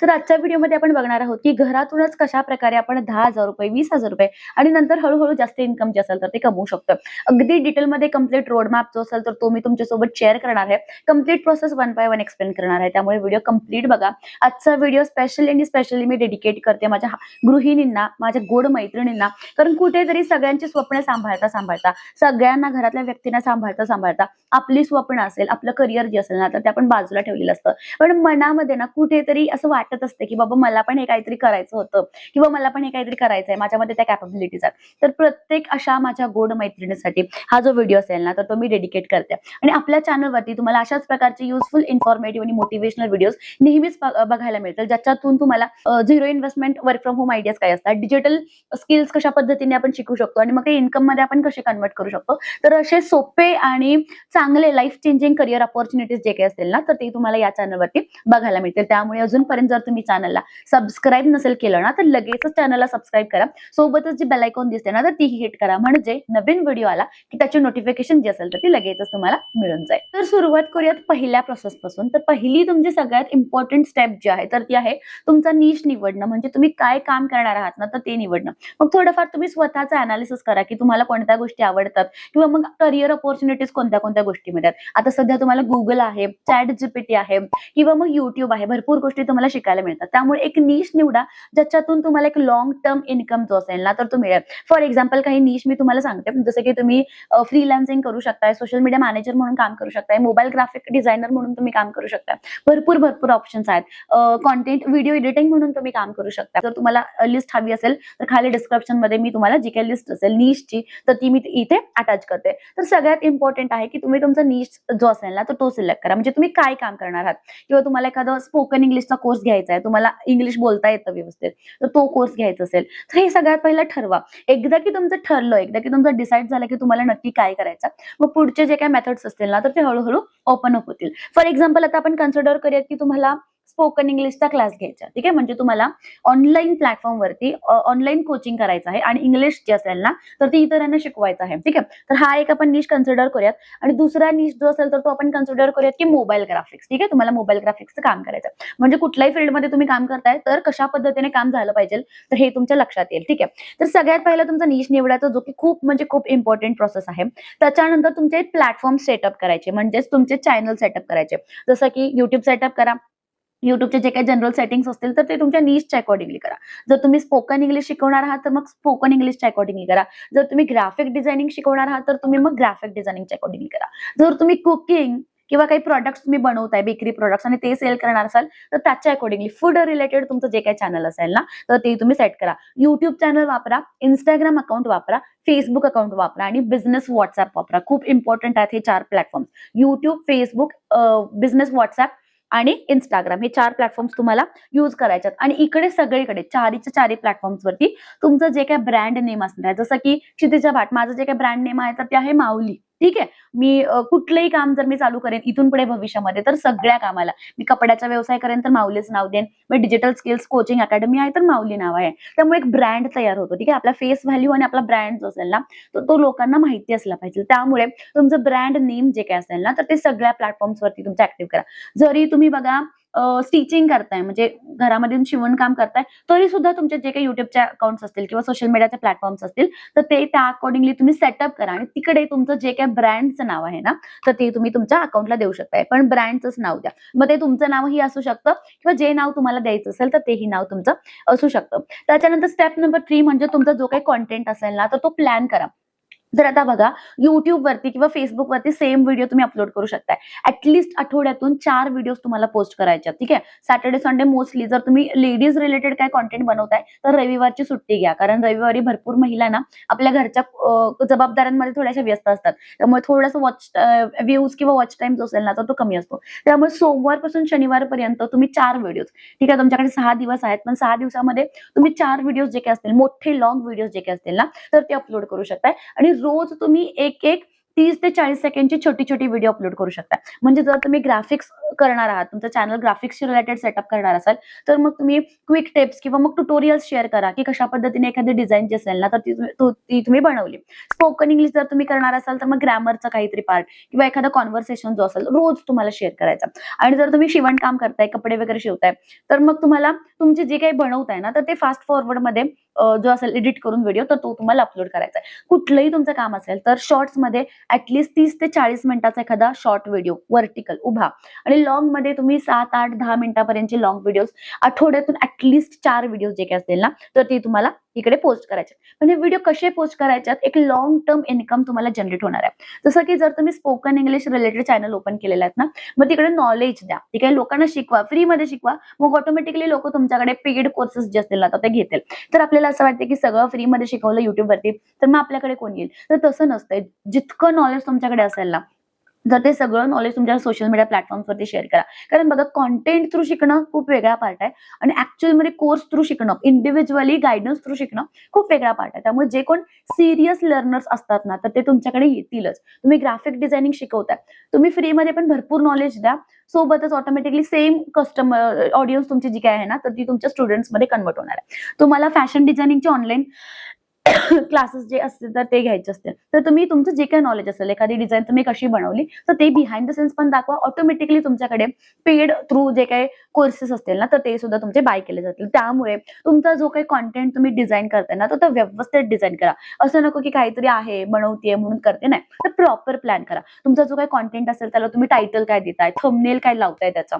तर आजच्या व्हिडिओमध्ये आपण बघणार आहोत की घरातूनच कशा प्रकारे आपण 10,000 रुपये, 20,000 रुपये आणि नंतर हळूहळू जास्त इन्कम जे असेल तर ते कमवू शकतो. अगदी डिटेलमध्ये कंप्लीट रोड मॅप जो असेल तर तो मी तुमच्यासोबत शेअर करणार आहे. Complete process one by one explain करणार आहे. त्यामुळे व्हिडिओ कंप्लीट बघा. आजचा व्हिडिओ स्पेशली मी डेडिकेट करते माझ्या गृहिणींना, माझ्या गोड मैत्रिणींना. कारण कुठेतरी सगळ्यांची स्वप्न सांभाळता सगळ्यांना घरातल्या व्यक्तींना सांभाळता आपली स्वप्न असेल, आपलं करिअर जे असेल ना तर ते आपण बाजूला ठेवलेलं असतं. पण मनामध्ये ना कुठेतरी असं वाटत असते की बाबा मला पण हे काहीतरी करायचं होतं किंवा मला पण हे काहीतरी करायचंय, माझ्यामध्ये त्या कॅपॅबिलिटीज आहेत. तर प्रत्येक अशा माझ्या गोड मैत्रिणीसाठी हा जो व्हिडिओ असेल ना तर तो मी डेडिकेट करते. आणि आपल्या चॅनलवरती तुम्हाला अशाच प्रकारचे युजफुल, इन्फॉर्मेटिव्ह आणि मोटिवेशनल व्हिडिओज नेहमीच बघायला मिळतील, ज्याच्यातून तुम्हाला zero investment work from home ideas काय असतात, डिजिटल स्किल्स कशा पद्धतीने आपण शिकू शकतो आणि मग ते इन्कम मध्ये आपण कसे कन्वर्ट करू शकतो. तर असे सोपे आणि चांगले लाईफ चेंजिंग करिअर अपॉर्च्युनिटीज जे काही असतील ना तर ते तुम्हाला या चॅनलवरती बघायला मिळतील. त्यामुळे अजूनपर्यंत जर तुम्ही चॅनलला सबस्क्राईब नसेल केलं ना तर लगेचच चॅनलला सबस्क्राईब करा. सोबतच जी बेल आयकॉन दिसते ना तर तीही हिट करा, म्हणजे नवीन व्हिडिओ आला की त्याची नोटिफिकेशन जी असेल तर ती लगेचच तुम्हाला मिळून जाईल. तर सुरुवात करूयात पहिल्या प्रोसेस पासून. तर पहिली तुमची सगळ्यात इम्पॉर्टंट स्टेप जी आहे तर ती आहे तुमचा निश निवडणं. म्हणजे तुम्ही काय काम करणार आहात ना तर ते निवडणं. मग थोडंफार तुम्ही स्वतःचं अनालिसिस करा की तुम्हाला कोणत्या गोष्टी आवडतात किंवा मग करिअर अपॉर्च्युनिटीज कोणत्या कोणत्या गोष्टीमध्ये आहेत. आता सध्या तुम्हाला गुगल आहे, चॅट जीपीटी आहे किंवा मग युट्यूब आहे, भरपूर गोष्टी तुम्हाला शिकायला मिळतात. त्यामुळे एक निश निवडा ज्याच्यातून तुम्हाला एक लॉंग टर्म इन्कम जो असेल ना तर तो मिळेल. फॉर एक्झाम्पल काही निश मी तुम्हाला सांगते, जसं की तुम्ही फ्रीलान्सिंग करू शकताय, सोशल मीडिया मॅनेजर म्हणून काम करू शकताय, मोबाईल ग्राफिक डिझायनर म्हणून तुम्ही काम करू शकताय. भरपूर ऑप्शन्स आहेत. कॉन्टेंट व्हिडिओ एडिटिंग म्हणून तुम्ही काम करू शकता. जर तुम्हाला लिस्ट हवी असेल तर खाली डिस्क्रिप्शन मध्ये मी तुम्हाला जी काही लिस्ट असेल निशची तर ती मी इथे अटॅच करते. तर सगळ्यात इम्पॉर्टंट आहे की तुम्ही तुमचा निश जो असेल ना तर तो सिलेक्ट करा. म्हणजे तुम्ही काय काम करणार आहात, किंवा तुम्हाला एखादा स्पोकन इंग्लिशचा कोर्स घ्यायचा आहे, तुम्हाला इंग्लिश बोलता येतं व्यवस्थित तर तो कोर्स घ्यायचा असेल तर हे सगळ्यात पहिलं ठरवा. एकदा की तुमचं ठरलं, एकदा की तुमचं डिसाईड झालं की तुम्हाला नक्की काय करायचं, मग पुढचे जे काही मेथड्स असतील ना तर ते हळूहळू ओपन अप होतील. फॉर एक्झाम्पल आता आपण कन्सिडर करूयात की तुम्हाला स्पोकन इंग्लिशचा क्लास घ्यायचा, ठीक आहे. म्हणजे तुम्हाला ऑनलाईन प्लॅटफॉर्मवरती ऑनलाईन कोचिंग करायचं आहे आणि इंग्लिश जे असेल ना तर ते इतरांना शिकवायचं आहे, ठीक आहे. तर हा एक आपण निश कन्सिडर करूयात. आणि दुसरा निश जो असेल तर तो आपण कन्सिडर करूयात की मोबाईल ग्राफिक्स, ठीक आहे. तुम्हाला मोबाईल ग्राफिक्सचं काम करायचं, म्हणजे कुठल्याही फील्डमध्ये तुम्ही काम करताय तर कशा पद्धतीने काम झालं पाहिजे तर हे तुमच्या लक्षात येईल, ठीक आहे. तर सगळ्यात पहिला तुमचा निश निवडायचा, जो की खूप इम्पॉर्टंट प्रोसेस आहे. त्याच्यानंतर तुमचे प्लॅटफॉर्म सेटअप करायचे, म्हणजेच तुमचे चॅनल सेटअप करायचे. जसं की युट्यूब सेटअप करा. युट्यूबचे जे काही जनरल सेटिंग्स असतील तर ते तुमच्या निशच्या अकॉर्डिंगली करा. जर तुम्ही स्पोकन इंग्लिश शिकवणार आहात तर मग स्पोकन इंग्लिशच्या अकॉर्डिंगली करा. जर तुम्ही ग्राफिक डिझायनिंग शिकवणार आहात तर तुम्ही मग ग्राफिक डिझायनिंगच्या अकॉर्डिंगली करा. जर तुम्ही कुकिंग किंवा काही प्रोडक्ट्स तुम्ही बनवताय, बेकरी प्रोडक्ट्स, आणि ते सेल करणार असाल तर त्याच्या अकॉर्डिंगली फूड रिलेटेड तुमचं जे काही चॅनल असेल ना तर ते तुम्ही सेट करा. युट्यूब चॅनल वापरा, इंस्टाग्राम अकाउंट वापरा, फेसबुक अकाउंट वापरा आणि बिझनेस व्हॉट्सअप वापरा. खूप इम्पॉर्टंट आहेत हे 4 platform. YouTube, Facebook, business WhatsApp आणि इंस्टाग्राम, हे 4 प्लॅटफॉर्म्स तुम्हाला युज करायच्यात. आणि इकडे सगळीकडे चारीच्या चारी प्लॅटफॉर्म्स वरती तुमचं जे काही ब्रँड नेम असणार आहे, जसं की क्षितिजा भाट, माझं जे काही ब्रँड नेम आहे तर ते आहे माऊली, ठीक आहे. मी कुठलंही काम जर मी चालू करेन इथून पुढे भविष्यामध्ये तर सगळ्या कामाला मी कपड्याचा व्यवसाय करेन तर माऊलीच नाव देईन. मग डिजिटल स्किल्स कोचिंग अकॅडमी आहे तर माऊली नाव आहे. त्यामुळे एक ब्रँड तयार होतो, ठीक आहे. आपला फेस व्हॅल्यू आणि आपला ब्रँड जो असेल ना तर तो लोकांना माहिती असला पाहिजे. त्यामुळे तुमचं ब्रँड नेम जे काही असेल ना तर ते सगळ्या प्लॅटफॉर्म्स वरती तुमचं ऍक्टिव्ह करा. जरी तुम्ही बघा स्टिचिंग करताय, म्हणजे घरामध्ये शिवणकाम करताय, तरी सुद्धा तुमचे जे काही युट्यूबचे अकाउंट्स असतील किंवा सोशल मीडियाचे प्लॅटफॉर्म्स असतील तर ते त्या अकॉर्डिंगली तुम्ही सेटअप करा. आणि तिकडे तुमचं जे काही ब्रँडचं नाव आहे ना तर ते तुम्ही तुमच्या अकाउंटला देऊ शकताय, पण ब्रँडचंच नाव द्या. मग ते तुमचं नावही असू शकतं किंवा जे नाव तुम्हाला द्यायचं असेल तर तेही नाव तुमचं असू शकतं. त्याच्यानंतर स्टेप नंबर 3 म्हणजे तुमचा जो काही कॉन्टेंट असेल ना तर तो प्लॅन करा. तर आता बघा, युट्यूब वरती किंवा फेसबुक वरती सेम व्हिडिओ तुम्ही अपलोड करू शकताय. ऍटलीस्ट आठवड्यातून 4 व्हिडिओ तुम्हाला पोस्ट करायचे, ठीक आहे. सॅटर्डे संडे मोस्टली जर तुम्ही लेडीज रिलेटेड काय कॉन्टेंट बनवताय तर रविवारची सुट्टी घ्या, कारण रविवारी भरपूर महिला ना आपल्या घरच्या जबाबदाऱ्यांमध्ये थोड्याशा व्यस्त असतात. त्यामुळे थोडंसं वॉच व्ह्यूज किंवा वॉच टाइम जो असेल ना तर तो कमी असतो. त्यामुळे सोमवारपासून शनिवारपर्यंत तुम्ही 4 व्हिडिओ, ठीक आहे. तुमच्याकडे 6 दिवस आहेत, पण 6 दिवसामध्ये तुम्ही 4 व्हिडिओ जे काही असतील, मोठे लॉंग व्हिडिओ जे काही असतील ना तर ते अपलोड करू शकताय. आणि रोज तुम्ही एक 30 ते 40 सेकंडची छोटी छोटी व्हिडिओ अपलोड करू शकता. म्हणजे जर तुम्ही ग्राफिक्स करणार आहात, तुमचं चॅनल ग्राफिक्सशी रिलेटेड सेटअप करणार असाल, तर मग तुम्ही क्विक टिप्स किंवा मग ट्युटोरियल्स शेअर करा की कशा पद्धतीने एखादी डिझाईनची असेल ना तर ती तुम्ही बनवली. स्पोकन इंग्लिश जर तुम्ही करणार असाल तर मग ग्रामरचा काहीतरी पार्ट किंवा एखादा कॉन्व्हर्सेशन जो असेल रोज तुम्हाला शेअर करायचा. आणि जर तुम्ही शिवणकाम करताय, कपडे वगैरे शिवताय, तर मग तुम्हाला तुमचे जे काही बनवताय ना तर ते फास्ट फॉरवर्ड मध्ये जो असेल एडिट करून व्हिडिओ तर तो तुम्हाला अपलोड करायचा आहे. कुठलंही तुमचं काम असेल तर शॉर्ट्स मध्ये ऍटलीस्ट 30 ते 40 मिनिटाचा एखादा शॉर्ट व्हिडिओ वर्टिकल उभा आणि लॉंग मध्ये तुम्ही 7, 8, 10 मिनिटापर्यंतचे लॉंग व्हिडिओ आठवड्यातून ऍटलीस्ट 4 व्हिडिओ जे काही असतील ना तर ते तुम्हाला इकडे पोस्ट करायचे. पण हे व्हिडिओ कसे पोस्ट करायच्यात, एक लॉंग टर्म इन्कम तुम्हाला जनरेट होणार आहे. जसं की जर तुम्ही spoken English related channel open केलेलं आहेत ना, मग तिकडे नॉलेज द्या, ठीक आहे, लोकांना शिकवा, फ्रीमध्ये शिकवा, मग ऑटोमॅटिकली लोक तुमच्याकडे पेड कोर्सेस जे असतील ना तर ते घेतील. तर आपल्याला असं वाटतं की सगळं फ्रीमध्ये शिकवलं युट्यूबवरती तर मग आपल्याकडे कोण येईल, तर तसं नसतंय. जितकं नॉलेज तुमच्याकडे असेल ना तर ते सगळं नॉलेज तुमच्या सोशल मीडिया प्लॅटफॉर्मवरती शेअर करा. कारण बघा, कॉन्टेंट थ्रू शिकणं खूप वेगळा पार्ट आहे आणि ऍक्च्युअल मध्ये कोर्स थ्रू शिकणं, इंडिव्हिज्युअली गायडन्स थ्रू शिकणं खूप वेगळा पार्ट आहे. त्यामुळे जे कोण सिरियस लर्नर्स असतात ना तर ते तुमच्याकडे येतीलच. तुम्ही ग्राफिक डिझायनिंग शिकवताय, तुम्ही फ्रीमध्ये पण भरपूर नॉलेज द्या, सोबतच ऑटोमॅटिकली सेम कस्टमर ऑडियन्स तुमची जी काय आहे ना तर ती तुमच्या स्टुडंट्समध्ये कन्वर्ट होणार आहे. तुम्हाला फॅशन डिझायनिंगचे ऑनलाईन क्लासेस जे असतील तर ते घ्यायचे असतील तर तुम्ही तुमचं जे काही नॉलेज असेल, एखादी डिझाईन तुम्ही कशी बनवली तर ते बिहाइंड द सीन्स पण दाखवा. ऑटोमॅटिकली तुमच्याकडे पेड थ्रू जे काही कोर्सेस असतील ना तर ते सुद्धा तुमचे बाय केले जातील. त्यामुळे तुमचा जो काही कॉन्टेंट तुम्ही डिझाईन करताय ना तो व्यवस्थित डिझाईन करा. असं नको की काहीतरी आहे बनवतीये म्हणून करते, नाही, तर प्रॉपर प्लॅन करा. तुमचा जो काही कॉन्टेंट असेल त्याला तुम्ही टायटल काय देताय, थंबनेल काय लावताय त्याचा,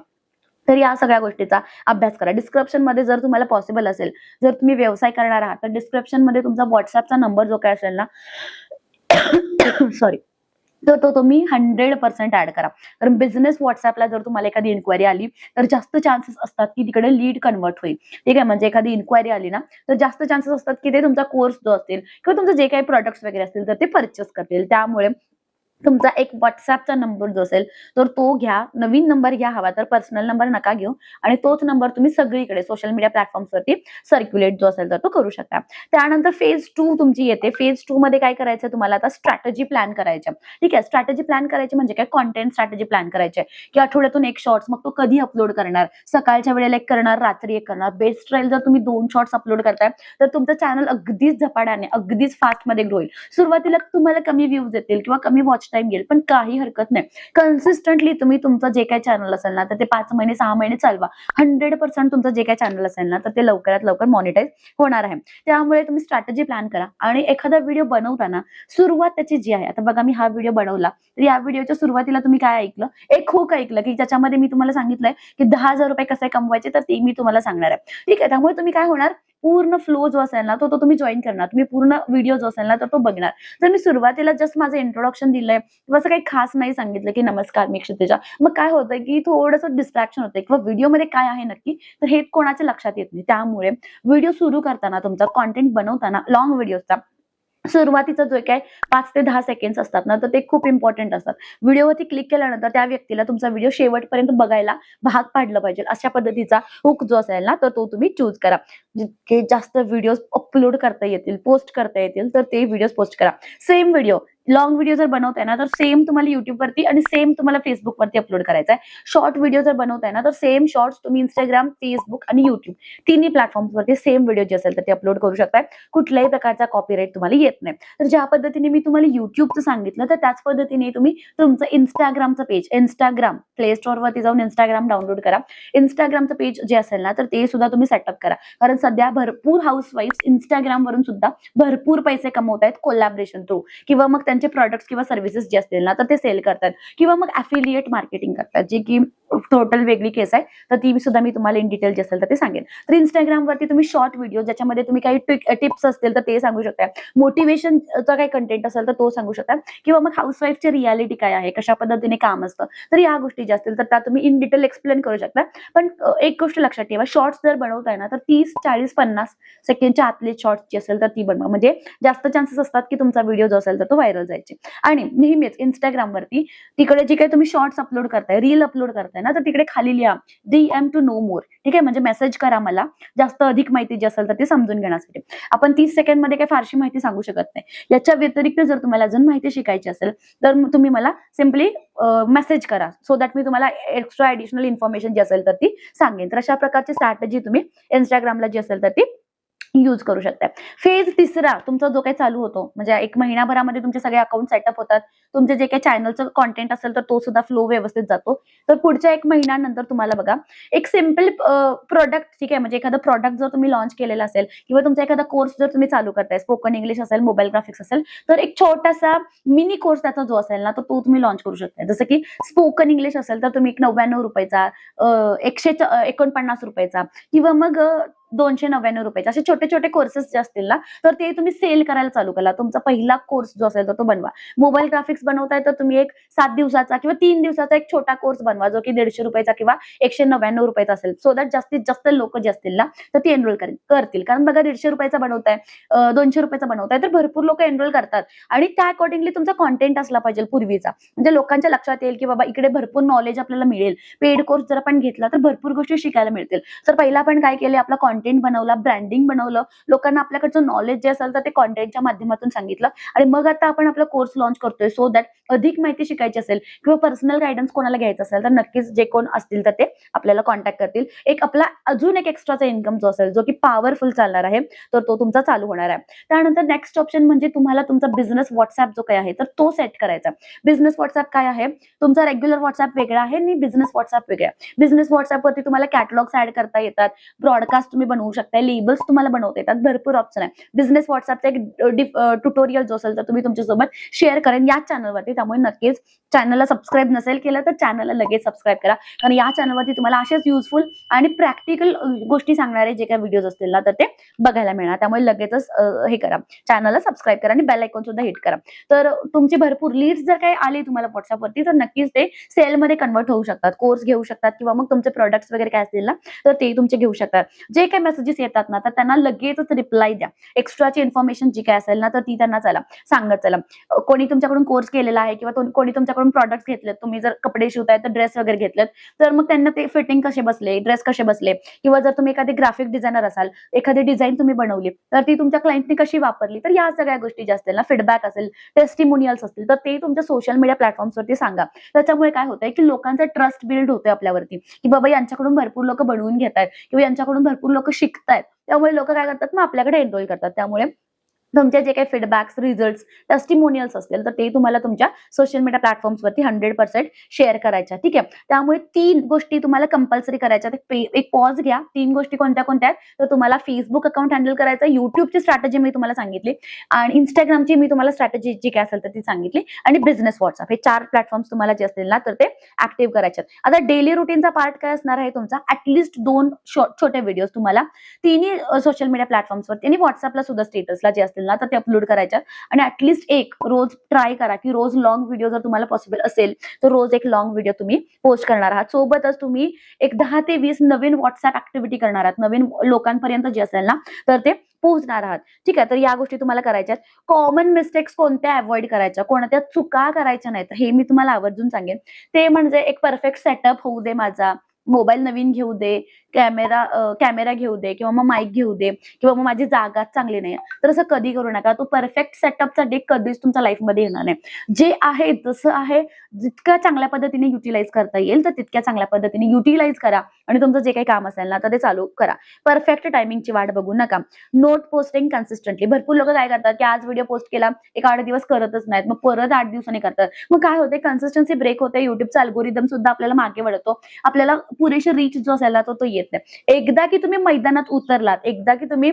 तर या सगळ्या गोष्टीचा अभ्यास करा. डिस्क्रिप्शन मध्ये जर तुम्हाला पॉसिबल असेल, जर तुम्ही व्यवसाय करणार आहात तर डिस्क्रिप्शन मध्ये तुमचा व्हॉट्सअपचा नंबर जो काय असेल ना सॉरी तर तो तुम्ही 100% ऍड करा. कारण बिझनेस व्हॉट्सअपला जर तुम्हाला एखादी इन्क्वायरी आली तर जास्त चान्सेस असतात की तिकडे लीड कन्वर्ट होईल. ठीक आहे, म्हणजे एखादी इन्क्वायरी आली ना तर जास्त चान्सेस असतात की ते तुमचा कोर्स जो असतील किंवा तुमचे जे काही प्रोडक्ट्स वगैरे असतील तर ते परचेस करतील. त्यामुळे तुमचा एक व्हॉट्सअपचा नंबर जो असेल तर तो घ्या. नवीन नंबर घ्या, हवा तर पर्सनल नंबर नका घेऊ, आणि तोच नंबर तुम्ही सगळीकडे सोशल मीडिया प्लॅटफॉर्मवरती सर्क्युलेट जो असेल तर तो करू शकता. त्यानंतर फेज 2 तुमची येते. फेज 2 मध्ये काय करायचं तुम्हाला, आता स्ट्रॅटेजी प्लॅन करायची. ठीक आहे, स्ट्रॅटेजी प्लॅन करायची म्हणजे काय, कॉन्टेंट स्ट्रॅटेजी प्लॅन करायची की आठवड्यातून एक शॉर्ट्स, मग तो कधी अपलोड करणार, सकाळच्या वेळेला एक करणार, रात्री एक करणार. बेस्ट राहील जर तुम्ही 2 शॉर्ट्स अपलोड करताय तर तुमचं चॅनल अगदीच झपाट्याने, अगदीच फास्ट मध्ये ग्रो होईल. सुरुवातीला तुम्हाला कमी व्ह्यूज येतील किंवा कमी वॉच टाइम येईल, पण काही हरकत नाही. कन्सिस्टंटली तुम्ही तुमचं जे काही चॅनल असेल ना तर ते 5 महिने 6 महिने चालवा. 100% तुमचं जे काही चॅनल असेल ना तर ते लवकरात लवकर मॉनिटाईज होणार आहे. त्यामुळे तुम्ही स्ट्रॅटेजी प्लॅन करा आणि एखादा व्हिडिओ बनवताना सुरुवात त्याची जी आहे, आता बघा मी हा व्हिडिओ बनवला तर या व्हिडिओच्या सुरुवातीला तुम्ही काय ऐकलं, एक हुक ऐकलं की ज्याच्यामध्ये मी तुम्हाला सांगितलंय की 10,000 रुपये कसे कमवायचे तर ते मी तुम्हाला सांगणार आहे. ठीक आहे, त्यामुळे तुम्ही काय होणार, पूर्ण फ्लो जो असेल ना तो तुम्ही जॉईन करणार, तुम्ही पूर्ण व्हिडिओ जो असेल ना तर तो बघणार. जर मी सुरुवातीला जस्ट माझं इंट्रोडक्शन दिलंय किंवा असं काही खास नाही सांगितलं की नमस्कार मी क्षितिजा, मग काय होतंय की थोडंसं डिस्ट्रॅक्शन होतंय किंवा व्हिडिओमध्ये काय आहे नक्की तर हे कोणाच्या लक्षात येत नाही. त्यामुळे व्हिडिओ सुरू करताना, तुमचा कॉन्टेंट बनवताना, लॉंग व्हिडिओचा सुरुवातीचा जो काय 5 ते 10 सेकंड असतात ना तर ते खूप इम्पॉर्टंट असतात. व्हिडिओवरती क्लिक केल्यानंतर त्या व्यक्तीला तुमचा व्हिडिओ शेवटपर्यंत बघायला भाग पाडलं पाहिजे. अशा पद्धतीचा हुक जो असेल ना तर तो तुम्ही चूज करा. जितके जास्त व्हिडिओ अपलोड करता येतील, पोस्ट करता येतील तर ते व्हिडिओ पोस्ट करा. सेम व्हिडिओ, लॉंग व्हिडिओ जर बनवताय ना तर सेम तुम्हाला युट्यूबवरती आणि सेम तुम्हाला फेसबुकवरती अपलोड करायचा आहे. शॉर्ट व्हिडिओ जर बनवताय ना तर सेम शॉर्ट्स तुम्ही इंस्टाग्राम, फेसबुक आणि युट्यूब तिन्ही प्लॅटफॉर्मवरती सेम व्हिडिओ जे असेल तर ते अपलोड करू शकताय. कुठल्याही प्रकारचा कॉपीराईट तुम्हाला येत नाही. तर ज्या पद्धतीने मी तुम्हाला युट्यूबचं सांगितलं तर त्याच पद्धतीने तुम्ही तुमचं इंस्टाग्रामचं पेज, इंस्टाग्राम प्ले स्टोअरवरती जाऊन इंस्टाग्राम डाउनलोड करा. इंस्टाग्रामचं पेज जे असेल ना तर ते सुद्धा तुम्ही सेटअप करा. कारण सध्या भरपूर हाऊसवाईफ इंस्टाग्रामवरून सुद्धा भरपूर पैसे कमवत आहेत कोलॅबरेशन थ्रू, किंवा मग त्यांचे प्रॉडक्ट्स किंवा सर्व्हिसेस जे असतील ना तर ते सेल करतात, किंवा मग ॲफिलिएट मार्केटिंग करतात, जे की टोटल वेगळी केस आहे. तर ती सुद्धा मी तुम्हाला इन डिटेल जे असेल तर ते सांगेन. तर इंस्टाग्रामवरती तुम्ही शॉर्ट व्हिडिओ ज्याच्यामध्ये तुम्ही काही टिप्स असतील तर ते सांगू शकता, मोटिवेशनचा काही कंटेंट असेल तर तो सांगू शकता, किंवा मग हाऊसवाईफची रियालिटी काय आहे, कशा पद्धतीने काम असतं, तर या गोष्टी ज्या असतील तर त्या तुम्ही इन डिटेल एक्सप्लेन करू शकता. पण एक गोष्ट लक्षात ठेवा, शॉर्ट्स जर बनवताय ना तर 30, 40, 50 सेकंडच्या आतले शॉर्ट्स जे असेल तर ती बनवा, म्हणजे जास्त चान्सेस असतात की तुमचा व्हिडिओ जो असेल तर तो व्हायरल जायचे. आणि नेहमीच इंस्टाग्रामवरती तिकडे जे काही तुम्ही शॉर्ट्स अपलोड करताय, रील अपलोड करताय ना, तर तिकडे खाली लिहा DM टू नो मोर. ठीक आहे, म्हणजे मेसेज करा मला जास्त अधिक माहिती जी असेल तर ती समजून घेण्यासाठी. आपण 30 सेकंड मध्ये काही फारशी माहिती सांगू शकत नाही. याच्या व्यतिरिक्त जर तुम्हाला अजून माहिती शिकायची असेल तर तुम्ही मला सिम्पली मेसेज करा, सो दॅट मी तुम्हाला एक्स्ट्रा ऍडिशनल इन्फॉर्मेशन जी असेल तर ती सांगेन. तर अशा प्रकारची स्ट्रॅटेजी तुम्ही इंस्टाग्रामला जी असेल तर ती यूज करू शकता. फेज तिसरा तुमचा जो काही चालू होतो, म्हणजे 1 महिनाभरामध्ये तुमचे सगळे अकाउंट सेटअप होतात, तुमचे जे काही चॅनलचं कॉन्टेंट असेल तर तो सुद्धा फ्लो व्यवस्थित जातो. तर पुढच्या 1 महिन्यानंतर तुम्हाला बघा एक सिम्पल प्रोडक्ट, ठीक आहे, म्हणजे एखादा प्रोडक्ट जर तुम्ही लॉन्च केलेला असेल किंवा तुमचा एखादा कोर्स जर तुम्ही चालू करताय, स्पोकन इंग्लिश असेल, मोबाईल ग्राफिक्स असेल, तर एक छोटासा मिनी कोर्स त्याचा जो असेल ना, तर तो तुम्ही लॉन्च करू शकता. जसं की स्पोकन इंग्लिश असेल तर तुम्ही एक ₹99, 149 रुपयाचा किंवा मग 299 रुपयाचे असे छोटे छोटे कोर्सेस जे असतील ना, तर ते तुम्ही सेल करायला चालू करा. तुमचा पहिला कोर्स जो असेल तर तो बनवा. मोबाईल ग्राफिक्स बनवताय तर तुम्ही एक 7 दिवसाचा किंवा 3 दिवसाचा एक छोटा कोर्स बनवा, जो की ₹150 किंवा 199 रुपयाचा असेल, सो दॅट जास्तीत जास्त लोक जे असतील ना, तर ती एनरोल करतील. कारण बघा ₹150 बनवताय, ₹200 बनवताय, तर भरपूर लोक एनरोल करतात. आणि त्या अकॉर्डिंगली तुमचा कॉन्टेंट असला पाहिजे पूर्वीचा, म्हणजे लोकांच्या लक्षात येईल की बाबा इकडे भरपूर नॉलेज आपल्याला मिळेल. पेड कोर्स जर आपण घेतला तर भरपूर गोष्टी शिकायला मिळतील. तर पहिला आपण काय केले, आपला कॉन्टेंट बनवला, ब्रँडिंग बनवलं, लोकांना आपल्याकडचं नॉलेज जे असेल तर ते कॉन्टेंटच्या माध्यमातून सांगितलं. आणि मग आता आपण आपला कोर्स लॉन्च करतोय, सो दॅट अधिक माहिती शिकायची असेल किंवा पर्सनल गायडन्स कोणाला घ्यायचं असेल तर नक्कीच जे कोण असतील तर ते आपल्याला कॉन्टॅक्ट करतील. एक आपला अजून एक एक्स्ट्राचा इन्कम जो असेल, जो की पॉवरफुल चालणार आहे, तर तो तुमचा चालू होणार आहे. त्यानंतर नेक्स्ट ऑप्शन म्हणजे तुम्हाला तुमचा बिझनेस व्हॉट्सअप जो काय आहे तर तो सेट करायचा. बिझनेस व्हॉट्सअप काय आहे, तुमचा रेग्युलर व्हॉट्सअप वेगळा आहे आणि बिझनेस व्हॉट्सअप वेगळा आहे. बिझनेस व्हॉट्सअपवरती तुम्हाला कॅटलॉग्स ऍड करता येतात, ब्रॉडकास्ट तुम्ही बनवू शकता, लेबल्स तुम्हाला बनवता येतात, भरपूर ऑप्शन आहे. बिझनेस व्हॉट्सअपचा एक ट्युटोरियल जो असेल तर तुम्ही तुमच्यासोबत शेअर करेन या चॅनलवरती. त्यामुळे नक्कीच चॅनलला सबस्क्राईब नसेल केलं तर चॅनलला लगेच सबस्क्राईब करा, कारण या चॅनलवरती तुम्हाला असेच युजफुल आणि प्रॅक्टिकल गोष्टी सांगणारे जे काही व्हिडिओज असतील ना, तर ते बघायला मिळणार. त्यामुळे लगेचच हे करा, चॅनलला सबस्क्राईब करा आणि बेल आयकॉन सुद्धा हिट करा. तर तुमचे भरपूर लीड्स जर काही आले तुम्हाला व्हॉट्सअपवरती तर नक्कीच ते सेलमध्ये कन्वर्ट होऊ शकतात, कोर्स घेऊ शकतात किंवा मग तुमचे प्रोडक्ट्स वगैरे काय असतील ना, तर ते तुमचे घेऊ शकतात. जे काही मेसेजेस येतात ना, तर त्यांना लगेचच रिप्लाय द्या. एक्स्ट्राची इन्फॉर्मेशन जी काय असेल ना, तर ती त्यांना सांगत चला. कोणी तुमच्याकडून कोर्स केलेला आहे किंवा कोणी तुमच्याकडून प्रॉडक्ट्स घेतलेत, तुम्ही जर कपडे शिवताय तर ड्रेस वगैरे घेतलेत, तर मग त्यांना ते फिटिंग कसे बसले, ड्रेस कसे बसले, किंवा जर तुम्ही एखादे ग्राफिक डिझायनर असाल, एखादी डिझाईन तुम्ही बनवली तर ती तुमच्या क्लायंटनी कशी वापरली, तर या सगळ्या गोष्टी ज्या असतील ना, फीडबॅक असेल, टेस्टिमोनियल्स असतील, तर ते तुमच्या सोशल मीडिया प्लॅटफॉर्म्सवरती सांगा. त्याच्यामुळे काय होतंय की लोकांचा ट्रस्ट बिल्ड होतोय आपल्यावरती, की बाबा यांच्याकडून भरपूर लोक बनवून घेत आहेत किंवा यांच्याकडून भरपूर लोक शिकतायत. त्यामुळे लोक काय करतात, मग आपल्याकडे एनरोल करतात. त्यामुळे तुमचे जे काही फीडबॅक्स, रिझल्ट्स, टेस्टिमोनियल्स असतील तर ते तुम्हाला तुमच्या सोशल मीडिया प्लॅटफॉर्म्सवरती 100% शेअर करायच्या. ठीक आहे, त्यामुळे 3 गोष्टी तुम्हाला कंपल्सरी करायच्या. एक पॉज घ्या. 3 गोष्टी कोणत्या कोणत्या आहेत, तर तुम्हाला फेसबुक अकाउंट हँडल करायचं, युट्यूबची स्ट्रॅटेजी मी तुम्हाला सांगितली, आणि इंस्टाग्रामची मी तुम्हाला स्ट्रॅटेजी जी काय असेल तर ती सांगितली, आणि बिझनेस व्हॉट्सअप, हे 4 प्लॅटफॉर्म्स तुम्हाला जे असतील ना, तर ते ऍक्टिव्ह करायचे. आता डेली रुटीनचा पार्ट काय असणार आहे तुमचा, ऍटलिस्ट 2 छोटे व्हिडिओज तुम्हाला तिन्ही सोशल मीडिया प्लॅटफॉर्म्सवरती आणि व्हॉट्सअपला सुद्धा स्टेटसला जे असतील ना, तर ते अपलोड करायच्या. आणि ऍटलिस्ट एक रोज ट्राय करा की रोज लॉंग व्हिडिओ जर तुम्हाला पॉसिबल असेल तर रोज एक लॉंग व्हिडिओ तुम्ही पोस्ट करणार आहात. सोबतच तुम्ही एक 10 ते 20 नवीन व्हॉट्सअप ऍक्टिव्हिटी करणार आहात, नवीन लोकांपर्यंत जे असेल ना, तर ते पोहोचणार आहात. ठीक आहे, तर या गोष्टी तुम्हाला करायच्या आहेत. कॉमन मिस्टेक्स कोणत्या अवॉइड करायच्या, कोणत्या चुका करायच्या नाहीत, हे मी तुम्हाला आवर्जून सांगेन. ते म्हणजे एक परफेक्ट सेटअप होऊ दे, माझा मोबाईल नवीन घेऊ दे, कॅमेरा घेऊ दे, किंवा मग माईक घेऊ दे, किंवा मग माझी जागाच चांगली नाही, तर असं कधी करू नका. तो परफेक्ट सेटअपचा डे कधीच तुमच्या लाईफमध्ये येणार नाही. जे आहे जसं आहे, जितक्या चांगल्या पद्धतीने युटिलाइज करता येईल तर तितक्या चांगल्या पद्धतीने युटिलाइज करा आणि तुमचं जे काही काम असेल ना, तर ते चालू करा. परफेक्ट टायमिंगची वाट बघू नका. Note posting consistently. भरपूर लोक काय करतात की आज व्हिडिओ पोस्ट केला, एक 8 दिवस करतच नाहीत, मग परत 8 दिवसांनी करतात. मग काय होते, कन्सिस्टन्सी ब्रेक होते, युट्यूबचा अल्गोरिदम सुद्धा आपल्याला मागे वळतो, आपल्याला पुरेशी रीच जो असेल ना, तो येत नाही. एकदा की तुम्ही मैदानात उतरलात, एकदा की तुम्ही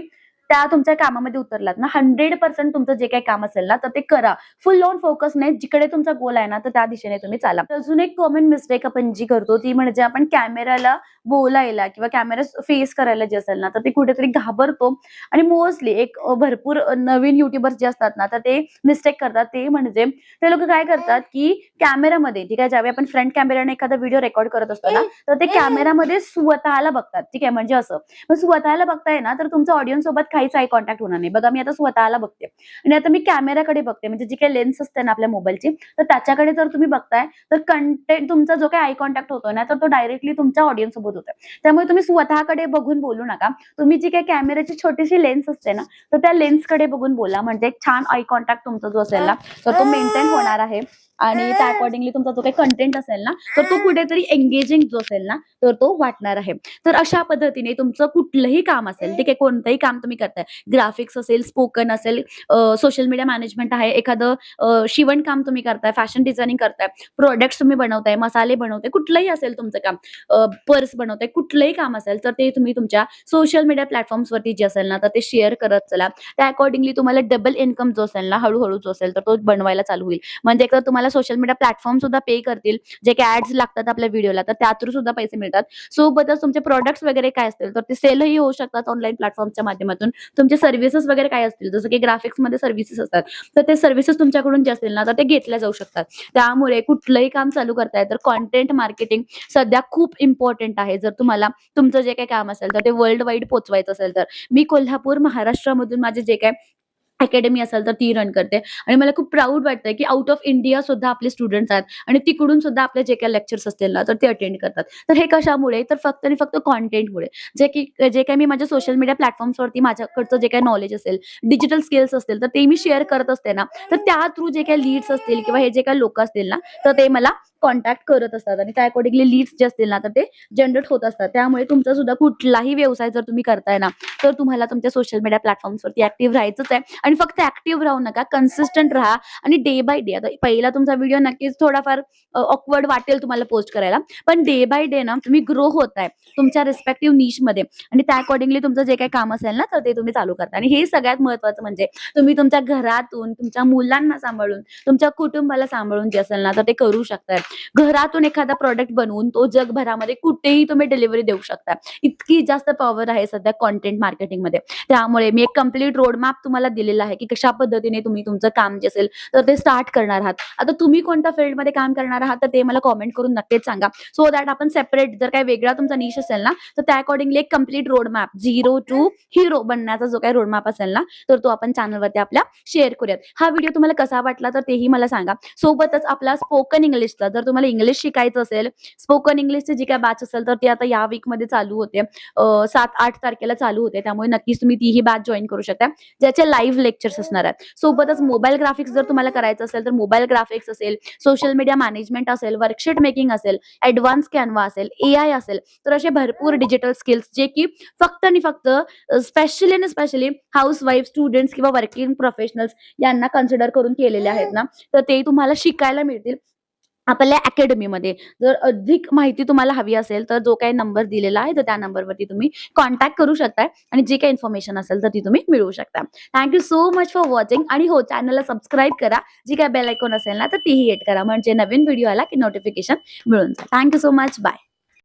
त्या तुमच्या कामामध्ये उतरलात ना, 100% तुमचं जे काही काम असेल ना, तर ते करा. फुल ऑन फोकस नाही, जिकडे तुमचा गोल आहे ना, तर त्या दिशेने तुम्ही चाला. अजून एक कॉमन मिस्टेक आपण जी करतो ती म्हणजे आपण कॅमेराला बोलायला किंवा कॅमेरा फेस करायला जे असेल ना, तर ते कुठेतरी घाबरतो. आणि मोस्टली एक भरपूर नवीन युट्यूबर्स जे असतात ना, तर ते मिस्टेक करतात. ते म्हणजे ते लोक काय करतात की कॅमेरामध्ये, ठीक आहे, ज्यावेळी आपण फ्रंट कॅमेराने एखादा व्हिडिओ रेकॉर्ड करत असतो ना, तर ते कॅमेरामध्ये स्वतःला बघतात. ठीक आहे, म्हणजे असं मग स्वतःला बघताय ना, तर तुमच्या ऑडियन्स सोबत काहीच आय कॉन्टॅक्ट होणार नाही. बघा मी आता स्वतःला बघते आणि आता मी कॅमेराकडे बघते, म्हणजे जी काही लेन्स असते ना आपल्या मोबाईलची, तर त्याच्याकडे जर तुम्ही बघताय तर कंटेंट तुमचा जो काही आय कॉन्टॅक्ट होतोय ना, तर तो डायरेक्टली तुमच्या ऑडियन्स सोबत होतोय. त्यामुळे तुम्ही स्वतःकडे बघून बोलू नका. तुम्ही जी काही कॅमेराची छोटीशी लेन्स असते ना, तर त्या लेन्सकडे बघून बोला, म्हणजे एक छान आय कॉन्टॅक्ट तुमचा जो असेल ना, तर तो मेंटेन होणार आहे. आणि त्या अकॉर्डिंगली तुमचा जो काही कंटेंट असेल ना, तर तो कुठेतरी एंगेजिंग जो असेल ना, तर तो वाटणार आहे. तर अशा पद्धतीने तुमचं कुठलंही काम असेल, ठीक आहे, कोणतंही काम तुम्ही करताय, ग्राफिक्स असेल, स्पोकन असेल, सोशल मीडिया मॅनेजमेंट आहे, एखादं शिवणकाम तुम्ही करताय, फॅशन डिझायनिंग करताय, प्रोडक्ट्स तुम्ही बनवताय, मसाले बनवताय, कुठलंही असेल तुमचं काम, पर्स बनवताय, कुठलंही काम असेल, तर ते तुम्ही तुमच्या सोशल मीडिया प्लॅटफॉर्म्सवरती जे असेल ना, तर ते शेअर करत चला. त्या अकॉर्डिंगली तुम्हाला डबल इन्कम जो असेल ना, हळू जो असेल, तर तो बनवायला चालू होईल. म्हणजे एकतर तुम्हाला सोशल मीडिया प्लॅटफॉर्म सुद्धा पे करतील, जे काही ॲड्स लागतात आपल्या व्हिडिओला, तर त्या थ्रू सुद्धा पैसे मिळतात. सोबतच तुमचे प्रॉडक्ट्स वगैरे काय असतील, तर ते सेलही होऊ शकतात ऑनलाईन प्लॅटफॉर्मच्या माध्यमातून. तुमचे सर्व्हिसेस वगैरे काय असतील, जसं की ग्राफिक्समध्ये सर्व्हिसेस असतात, तर ते सर्व्हिसेस तुमच्याकडून जे असतील ना, तर ते घेतल्या जाऊ शकतात. त्यामुळे कुठलंही काम चालू करताय, तर कंटेंट मार्केटिंग सध्या खूप इम्पोर्टंट आहे. जर तुम्हाला तुमचं जे काही काम असेल, तर ते वर्ल्ड वाईड पोहोचवायचं असेल तर. मी कोल्हापूर, महाराष्ट्रामधून माझे जे काही अकॅडमी असेल तर ती रन करते आणि मला खूप प्राउड वाटतंय, की आउट ऑफ इंडिया सुद्धा आपले स्टुडंट्स आहेत आणि तिकडून सुद्धा आपले जे काही लेक्चर्स असतील ना, तर ते अटेंड करतात. तर हे कशामुळे? तर फक्त आणि फक्त कंटेंटमुळे. जे काही मी माझ्या सोशल मीडिया प्लॅटफॉर्म्सवरती माझ्याकडचं जे काही नॉलेज असेल, डिजिटल स्किल्स असतील, तर ते मी शेअर करत असते ना, तर त्या थ्रू जे काही लीड्स असतील किंवा हे जे काही लोकं असतील ना, तर ते मला कॉन्टॅक्ट करत असतात आणि त्या अकॉर्डिंगली लीड्स जे असतील ना, तर ते जनरेट होत असतात. त्यामुळे तुमचा सुद्धा कुठलाही व्यवसाय जर तुम्ही करताय ना, तर तुम्हाला तुमच्या सोशल मीडिया प्लॅटफॉर्म्सवरती ॲक्टिव्ह राहायचंच आहे. आणि फक्त ॲक्टिव्ह राहू नका, कन्सिस्टंट राहा आणि डे बाय डे, आता पहिला तुमचा व्हिडिओ नक्कीच थोडाफार ऑकवर्ड वाटेल तुम्हाला पोस्ट करायला. पण डे बाय डे ना तुम्ही ग्रो होताय तुमच्या रिस्पेक्टिव्ह निशमध्ये आणि त्या अकॉर्डिंगली तुमचं जे काही काम असेल ना, तर ते तुम्ही चालू करता. आणि हे सगळ्यात महत्त्वाचं म्हणजे तुम्ही तुमच्या घरातून, तुमच्या मुलांना सांभाळून, तुमच्या कुटुंबाला सांभाळून जे असेल ना, तर ते करू शकताय. घरातून एखादा प्रॉडक्ट बनवून तो जगभरामध्ये कुठेही तुम्ही डिलिव्हरी देऊ शकता. इतकी जास्त पॉवर आहे सध्या कंटेंट मार्केटिंगमध्ये. त्यामुळे मी एक कंप्लीट रोड मॅप तुम्हाला दिलेला आहे, की कशा पद्धतीने तुम्ही तुमचं काम जे असेल तर ते स्टार्ट करणार आहात. आता तुम्ही कोणत्या फील्डमध्ये काम करणार आहात, तर ते मला कमेंट करून नक्कीच सांगा. सो दॅट आपण सेपरेट जर काही वेगळा तुमचा निश असेल ना, तर त्या अकॉर्डिंगली एक complete road map, zero to hero बनण्याचा जो काही रोड मॅप असेल ना, तर तो आपण चॅनलवरती आपल्या शेअर करूयात. हा व्हिडिओ तुम्हाला कसा वाटला, तर तेही मला सांगा. सोबतच आपला स्पोकन इंग्लिशचा, जर तुम्हाला इंग्लिश शिकायचं असेल, स्पोकन इंग्लिशची जी काही बॅच असेल, तर ती आता या वीकमध्ये चालू होते. 7-8 तारखेला चालू होते. त्यामुळे नक्कीच तुम्ही तीही बॅच जॉइन करू शकता, ज्याचे लाईव्ह लेक्चर्स असणार आहेत. सोबतच मोबाईल ग्राफिक्स जर तुम्हाला करायचं असेल, तर मोबाईल ग्राफिक्स असेल, सोशल मीडिया मॅनेजमेंट असेल, वर्कशीट मेकिंग असेल, ॲडव्हान्स कॅनव्हा असेल, एआय असेल, तर असे भरपूर डिजिटल स्किल्स जे की फक्त आणि फक्त स्पेशली आणि स्पेशली हाऊसवाईफ, स्टुडंट्स किंवा वर्किंग प्रोफेशनल्स यांना कन्सिडर करून केलेले आहेत ना, तर ते तुम्हाला शिकायला मिळतील आपल्या अकॅडमीमध्ये. जर अधिक माहिती तुम्हाला हवी असेल, तर जो काही नंबर दिलेला आहे, तर त्या नंबरवरती तुम्ही कॉन्टॅक्ट करू शकताय आणि जी काही इन्फॉर्मेशन असेल, तर ती तुम्ही मिळवू शकता. Thank you so much for watching आणि हो, चॅनलला सबस्क्राईब करा. जी काही बेल आयकॉन असेल ना, तर तीही हिट करा, म्हणजे नवीन व्हिडिओ आला की नोटिफिकेशन मिळून जाईल. Thank you so much. Bye.